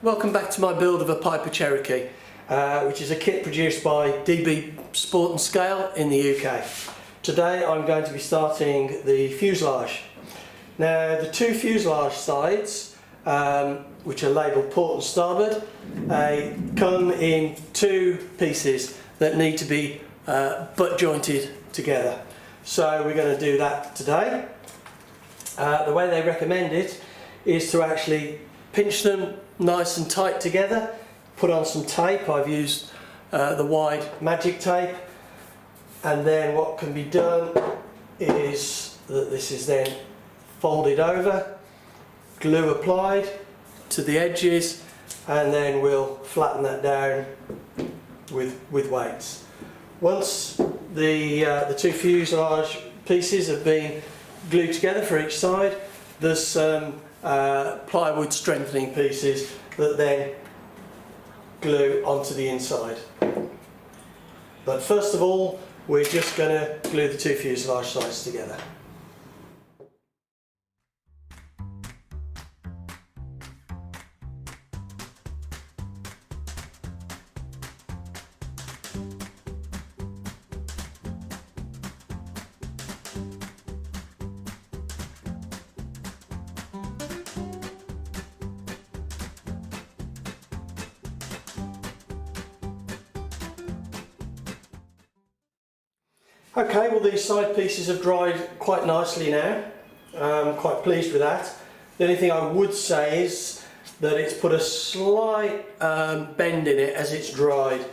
welcome back to my build of a Piper Cherokee, which is a kit produced by DB Sport Scale in the UK. Today I'm going to be starting the fuselage. Now the two fuselage sides, which are labelled port and starboard, come in two pieces that need to be butt jointed together. So we're going to do that today. The way they recommend it is to actually pinch them nice and tight together, put on some tape. I've used the wide magic tape, and then what can be done is that this is then folded over, glue applied to the edges, and then we'll flatten that down with weights. Once the two fuselage pieces have been glued together for each side, there's some plywood strengthening pieces that then glue onto the inside. But first of all, we're just going to glue the two fuselage sides together. Okay, well these side pieces have dried quite nicely now. I'm quite pleased with that. The only thing I would say is that it's put a slight bend in it as it's dried,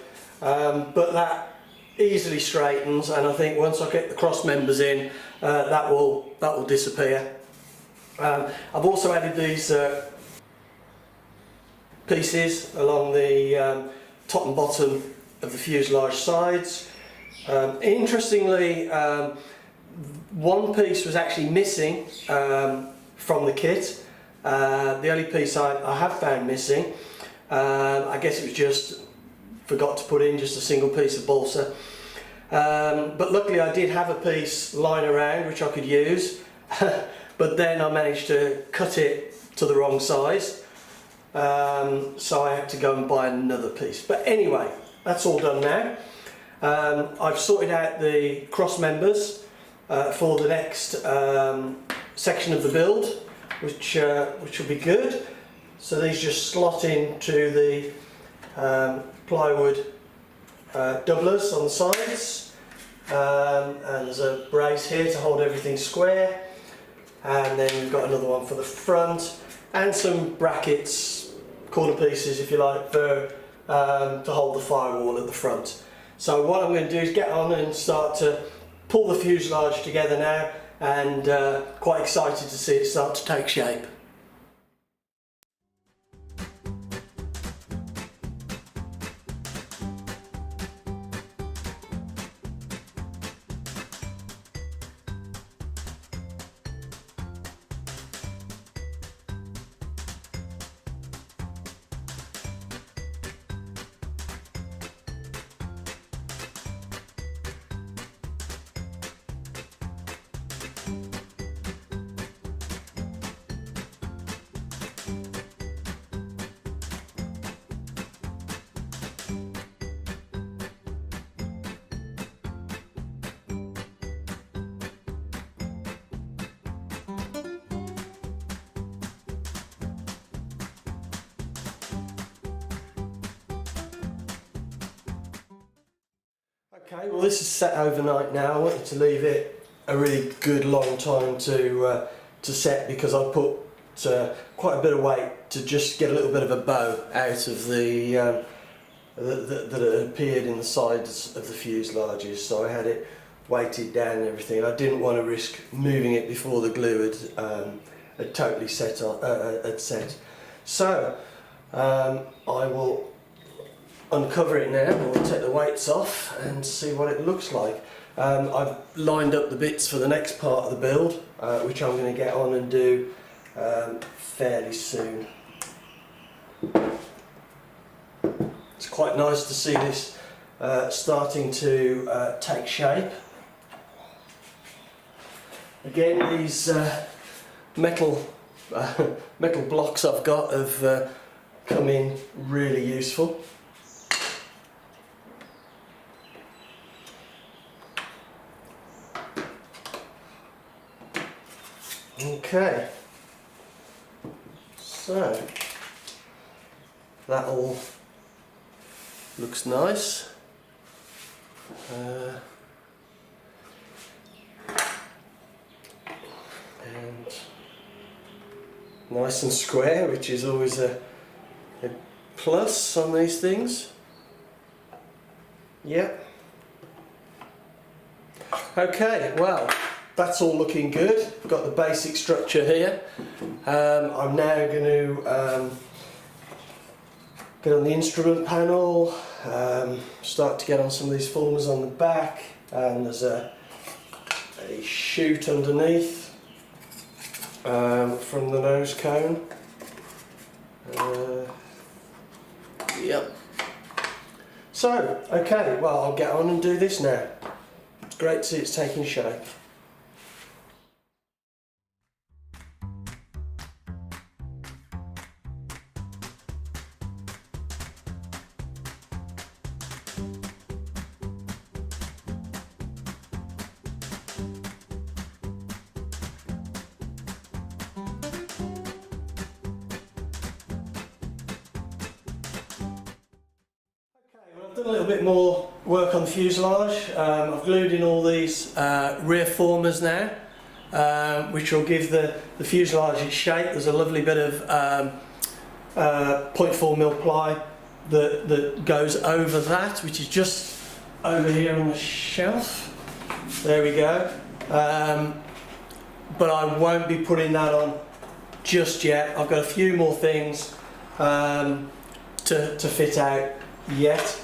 but that easily straightens, and I think once I get the cross members in, that will disappear. I've also added these pieces along the top and bottom of the fuselage sides. Interestingly, one piece was actually missing from the kit. The only piece I have found missing, I guess it was just forgot to put in just a single piece of balsa. But luckily I did have a piece lying around which I could use, but then I managed to cut it to the wrong size, so I had to go and buy another piece. But anyway, that's all done now. I've sorted out the cross members for the next section of the build, which will be good. So these just slot into the plywood doublers on the sides, and there's a brace here to hold everything square, and then we've got another one for the front, and some brackets, corner pieces if you like, for to hold the firewall at the front. So what I'm going to do is get on and start to pull the fuselage together now, and quite excited to see it start to take shape. Okay, well this is set overnight now. I wanted to leave it a really good long time to set, because I put quite a bit of weight to just get a little bit of a bow out of the that had appeared in the sides of the fuselages. So I had it weighted down and everything. I didn't want to risk moving it before the glue had totally set. So I will uncover it now. We'll take the weights off and see what it looks like. I've lined up the bits for the next part of the build, which I'm going to get on and do fairly soon. It's quite nice to see this starting to take shape. Again, these metal blocks I've got have come in really useful. Okay, so that all looks nice. And nice and square, which is always a plus on these things. Yep. Okay, well, that's all looking good. Got the basic structure here. I'm now going to get on the instrument panel, start to get on some of these formers on the back, and there's a chute underneath from the nose cone. Yep. So, okay, well, I'll get on and do this now. It's great to see it's taking shape. I've done a little bit more work on the fuselage. I've glued in all these rear formers now, which will give the fuselage its shape. There's a lovely bit of 0.4mm ply that goes over that, which is just over here on the shelf. There we go. But I won't be putting that on just yet. I've got a few more things to fit out yet.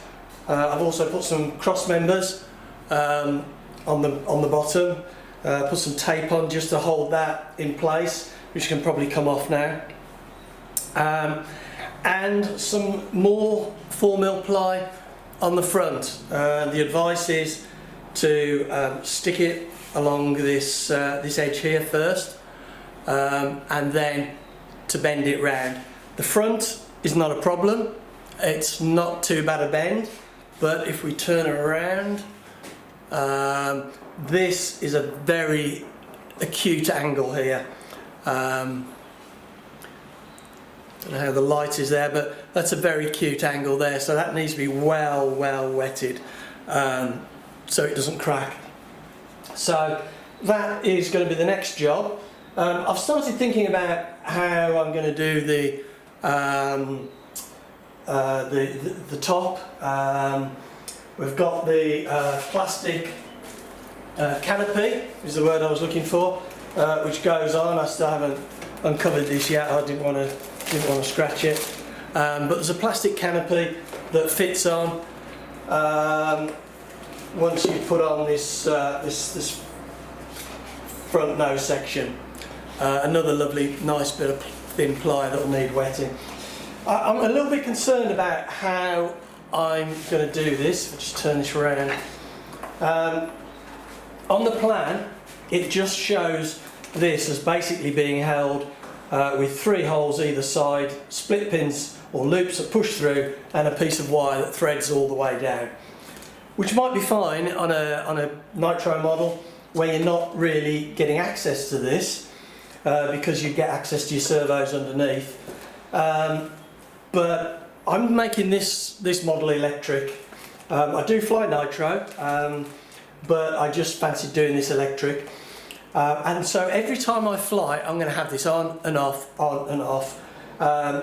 I've also put some cross members on the bottom, put some tape on just to hold that in place, which can probably come off now, and some more 4mm ply on the front. The advice is to stick it along this edge here first, and then to bend it round. The front is not a problem, it's not too bad a bend. But if we turn it around, this is a very acute angle here. Don't know how the light is there, but that's a very acute angle there, so that needs to be well wetted so it doesn't crack. So that is going to be the next job. I've started thinking about how I'm going to do the top. We've got the plastic canopy, is the word I was looking for, which goes on. I still haven't uncovered this yet. I didn't want to scratch it. But there's a plastic canopy that fits on once you put on this this front nose section. Another lovely, nice bit of thin ply that will need wetting. I'm a little bit concerned about how I'm going to do this. I'll just turn this around. On the plan, it just shows this as basically being held with 3 holes either side, split pins or loops that push through, and a piece of wire that threads all the way down, which might be fine on a nitro model where you're not really getting access to this because you get access to your servos underneath. But I'm making this model electric. I do fly nitro, but I just fancied doing this electric. And so every time I fly, I'm going to have this on and off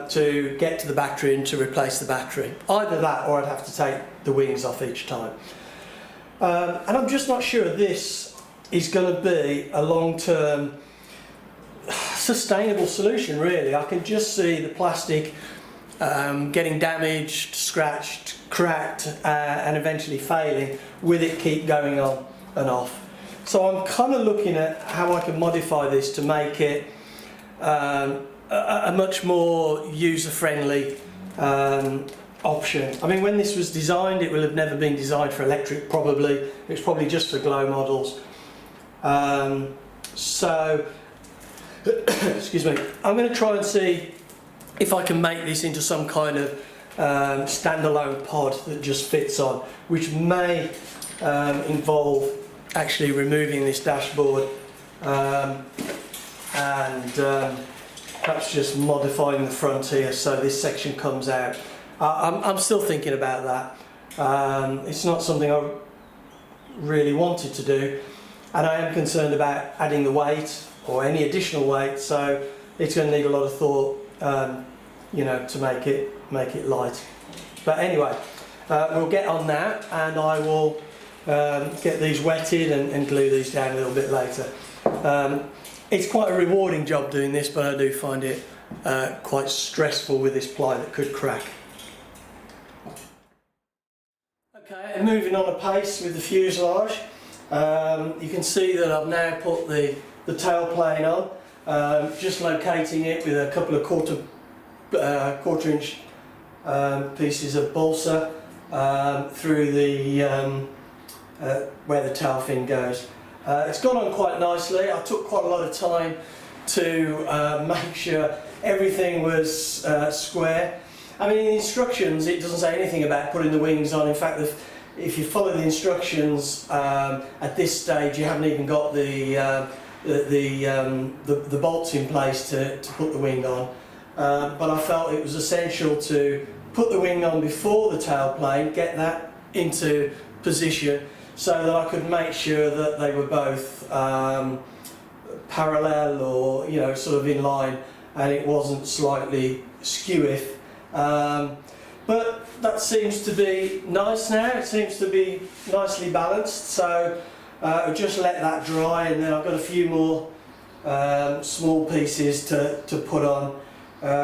to get to the battery and to replace the battery. Either that, or I'd have to take the wings off each time. And I'm just not sure this is going to be a long-term sustainable solution, really. I can just see the plastic getting damaged, scratched, cracked, and eventually failing, with it keep going on and off. So I'm kind of looking at how I can modify this to make it a much more user-friendly option. I mean, when this was designed, it will have never been designed for electric, probably. It was probably just for glow models. So, excuse me, I'm going to try and see if I can make this into some kind of standalone pod that just fits on, which may involve actually removing this dashboard and perhaps just modifying the front here so this section comes out. I'm still thinking about that. It's not something I really wanted to do, and I am concerned about adding the weight or any additional weight, so it's going to need a lot of thought, you know, to make it light. But anyway, we'll get on that, and I will get these wetted and glue these down a little bit later. It's quite a rewarding job doing this, but I do find it quite stressful with this ply that could crack. Okay, moving on apace with the fuselage. You can see that I've now put the tailplane on, just locating it with a couple of quarter inch pieces of balsa through the where the tail fin goes. It's gone on quite nicely. I took quite a lot of time to make sure everything was square. I mean, in the instructions it doesn't say anything about putting the wings on. In fact, if you follow the instructions at this stage, you haven't even got the bolts in place to put the wing on. But I felt it was essential to put the wing on before the tailplane, get that into position so that I could make sure that they were both parallel or, you know, sort of in line, and it wasn't slightly skew-if. But that seems to be nice now. It seems to be nicely balanced, so I'll just let that dry, and then I've got a few more small pieces to put on,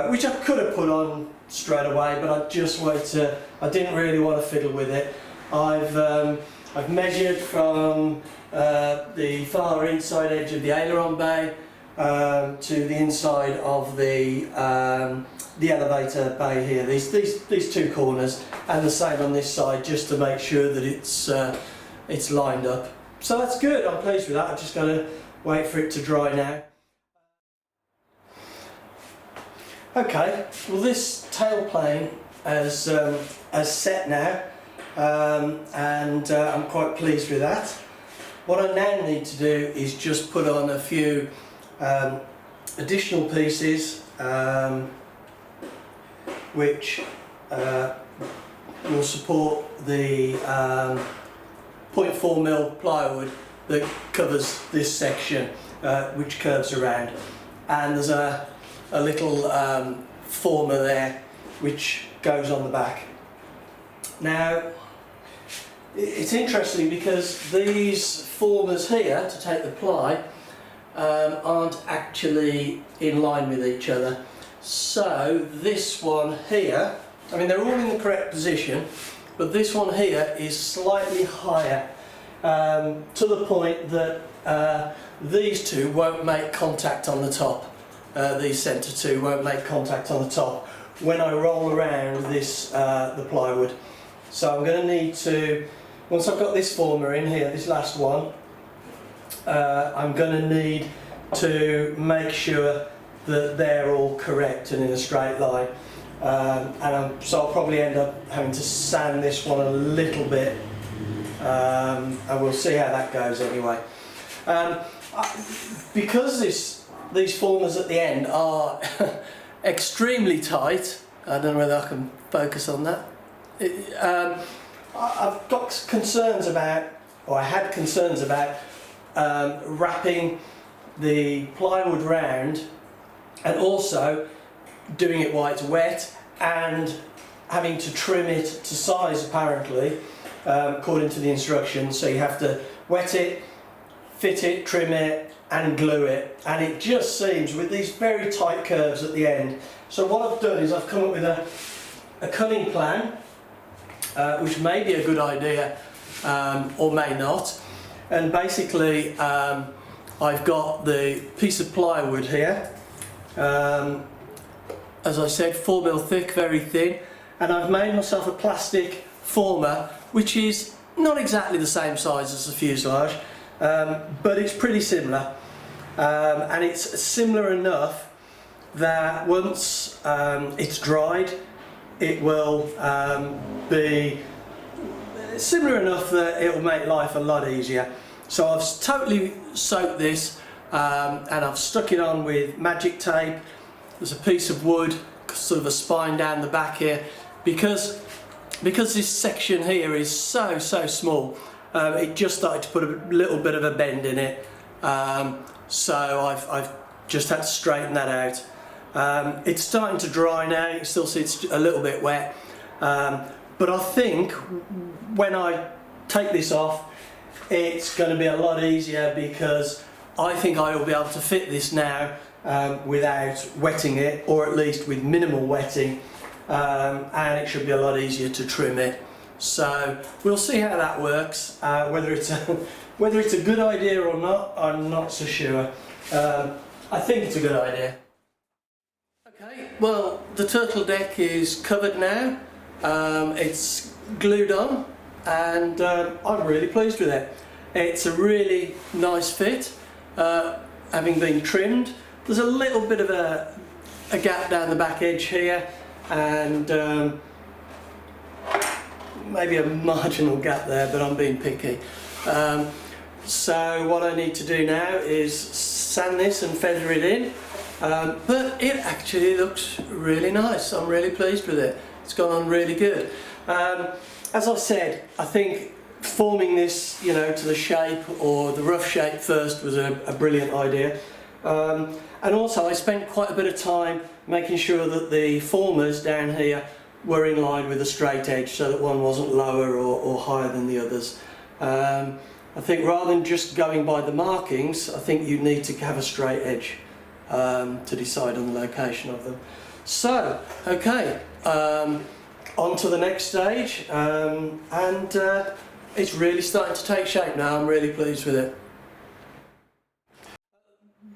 which I could have put on straight away, but I just waited. I didn't really want to fiddle with it. I've measured from the far inside edge of the aileron bay to the inside of the elevator bay here. These two corners, and the same on this side, just to make sure that it's lined up. So that's good. I'm pleased with that. I've just got to wait for it to dry now. Okay. Well, this tailplane has set now. And I'm quite pleased with that. What I now need to do is just put on a few additional pieces which will support the 0.4mm plywood that covers this section, which curves around, and there's a little former there which goes on the back. Now, it's interesting because these formers here to take the ply aren't actually in line with each other. So this one here, I mean, they're all in the correct position, but this one here is slightly higher, to the point that these two won't make contact on the top. These centre two won't make contact on the top when I roll around this the plywood. So I'm going to need to, once I've got this former in here, this last one, I'm going to need to make sure that they're all correct and in a straight line. So I'll probably end up having to sand this one a little bit, and we'll see how that goes anyway. Because these formers at the end are extremely tight, I don't know whether I can focus on that. I've got concerns about, or I had concerns about, wrapping the plywood round and also doing it while it's wet and having to trim it to size apparently, according to the instructions. So you have to wet it, fit it, trim it and glue it, and it just seems with these very tight curves at the end. So what I've done is I've come up with a cunning plan, which may be a good idea or may not. And basically I've got the piece of plywood here, as I said, 4mm thick, very thin, and I've made myself a plastic former which is not exactly the same size as the fuselage, but it's pretty similar, and it's similar enough that once it's dried, it will be similar enough that it will make life a lot easier. So I've totally soaked this and I've stuck it on with magic tape. There's a piece of wood, sort of a spine down the back here, because this section here is so small. It just started to put a little bit of a bend in it, so I've just had to straighten that out. It's starting to dry now. You can still see it's a little bit wet, but I think when I take this off, it's going to be a lot easier, because I think I will be able to fit this now without wetting it, or at least with minimal wetting, and it should be a lot easier to trim it. So we'll see how that works. Whether it's a good idea or not, I'm not so sure. I think it's a good idea. Okay, well, the turtle deck is covered now. It's glued on, and I'm really pleased with it. It's a really nice fit, having been trimmed. There's a little bit of a gap down the back edge here, and maybe a marginal gap there, but I'm being picky. So what I need to do now is sand this and feather it in, but it actually looks really nice. I'm really pleased with it. It's gone on really good. As I said, I think forming this, you know, to the shape or the rough shape first was a brilliant idea. And also I spent quite a bit of time making sure that the formers down here were in line with a straight edge, so that one wasn't lower or higher than the others. I think rather than just going by the markings, I think you need to have a straight edge to decide on the location of them. So, okay, on to the next stage, and it's really starting to take shape now. I'm really pleased with it.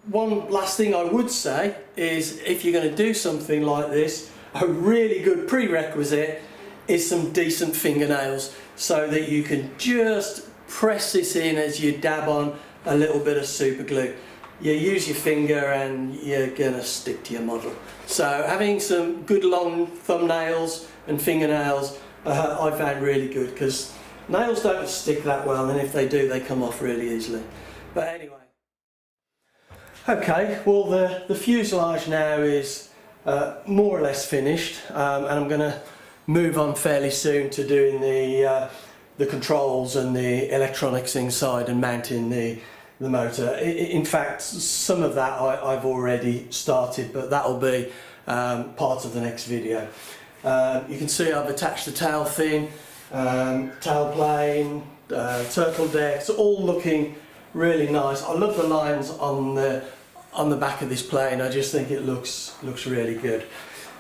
One last thing I would say is, if you're going to do something like this, a really good prerequisite is some decent fingernails, so that you can just press this in as you dab on a little bit of super glue. You use your finger and you're gonna stick to your model. So having some good long thumbnails and fingernails I found really good, because nails don't stick that well, and if they do, they come off really easily. But anyway. Okay, well the fuselage now is more or less finished, and I'm going to move on fairly soon to doing the controls and the electronics inside and mounting the motor. In fact, some of that I've already started, but that'll be part of the next video. You can see I've attached the tail fin, tail plane, turtle deck. It's all looking really nice. I love the lines on the back of this plane. I just think it looks really good.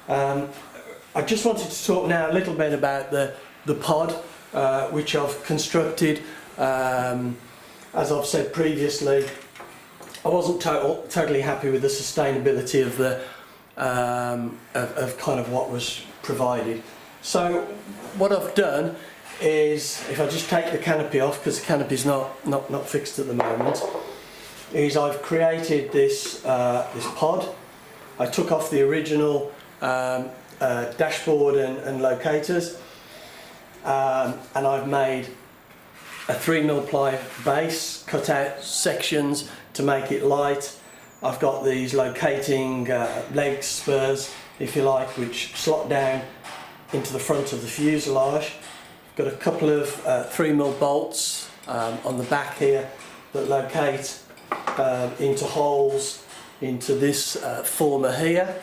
I just wanted to talk now a little bit about the pod, which I've constructed. As I've said previously, I wasn't totally happy with the sustainability of the of kind of what was provided. So what I've done is, if I just take the canopy off, because the canopy's not fixed at the moment, is I've created this this pod. I took off the original dashboard and locators, and I've made a 3mm ply base, cut out sections to make it light. I've got these locating leg spurs, if you like, which slot down into the front of the fuselage. I've got a couple of 3mm bolts on the back here that locate into holes into this former here.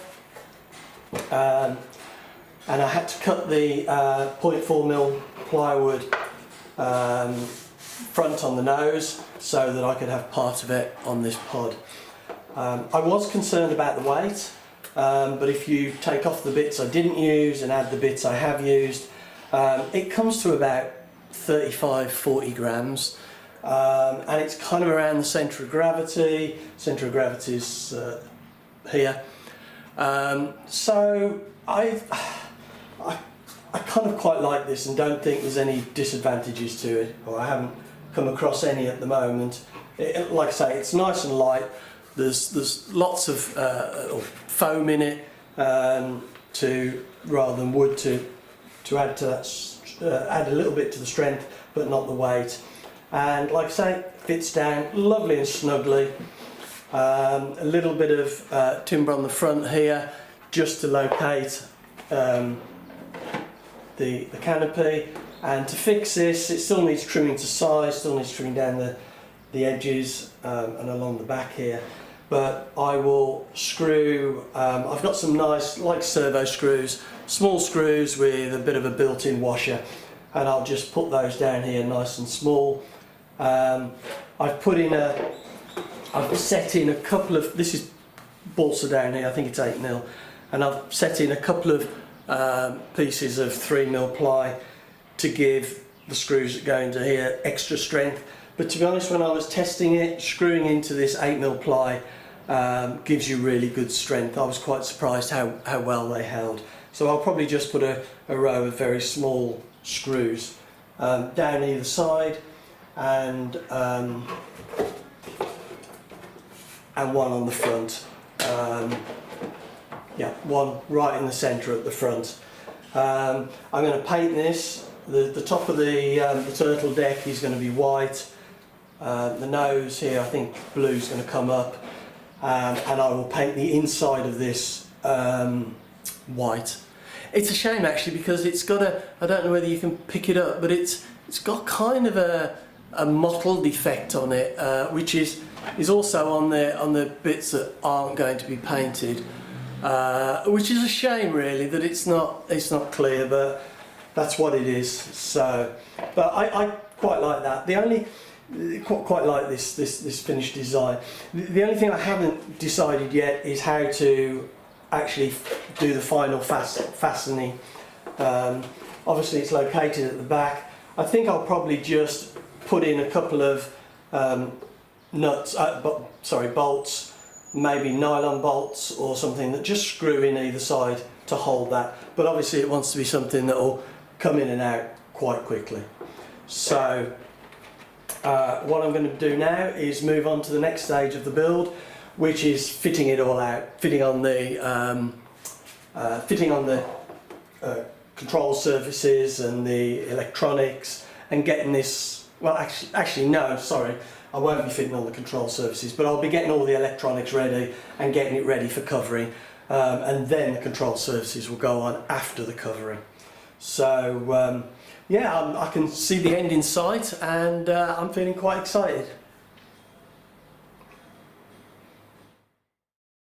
And I had to cut the 0.4mm plywood front on the nose so that I could have part of it on this pod. I was concerned about the weight, but if you take off the bits I didn't use and add the bits I have used, it comes to about 35-40 grams, and it's kind of around the centre of gravity. Centre of gravity is here. So I kind of quite like this and don't think there's any disadvantages to it, or I haven't come across any at the moment. Like I say, it's nice and light, there's lots of foam in it, rather than wood to add to that, add a little bit to the strength, but not the weight. And like I say, fits down lovely and snugly. A little bit of timber on the front here, just to locate the canopy. And to fix this, it still needs trimming to size, still needs trimming down the edges and along the back here. But I will screw, I've got some nice, like servo screws, small screws with a bit of a built-in washer, and I'll just put those down here nice and small. I've set in a couple of, this is balsa down here, I think it's 8mm, and I've set in a couple of pieces of 3mm ply to give the screws that go into here extra strength. But to be honest, when I was testing it, screwing into this 8mm ply gives you really good strength. I was quite surprised how well they held. So I'll probably just put a row of very small screws down either side, and one on the front. Yeah, one right in the centre at the front. I'm going to paint this. The top of the turtle deck is going to be white. The nose here, I think blue is going to come up, and I will paint the inside of this white. It's a shame actually, because it's got I don't know whether you can pick it up, but it's got kind of a mottled effect on it, which is also on the bits that aren't going to be painted, which is a shame really, that it's not clear, but that's what it is. So, but I quite like that. Quite like this finished design. The only thing I haven't decided yet is how to actually do the final fastening. Obviously it's located at the back. I think I'll probably just put in a couple of bolts, maybe nylon bolts or something, that just screw in either side to hold that. But obviously it wants to be something that will come in and out quite quickly. So what I'm going to do now is move on to the next stage of the build, which is fitting it all out, fitting on the control surfaces and the electronics, and getting this, well actually no, sorry, I won't be fitting on the control surfaces, but I'll be getting all the electronics ready and getting it ready for covering, and then the control surfaces will go on after the covering. So yeah, I can see the end in sight, and I'm feeling quite excited.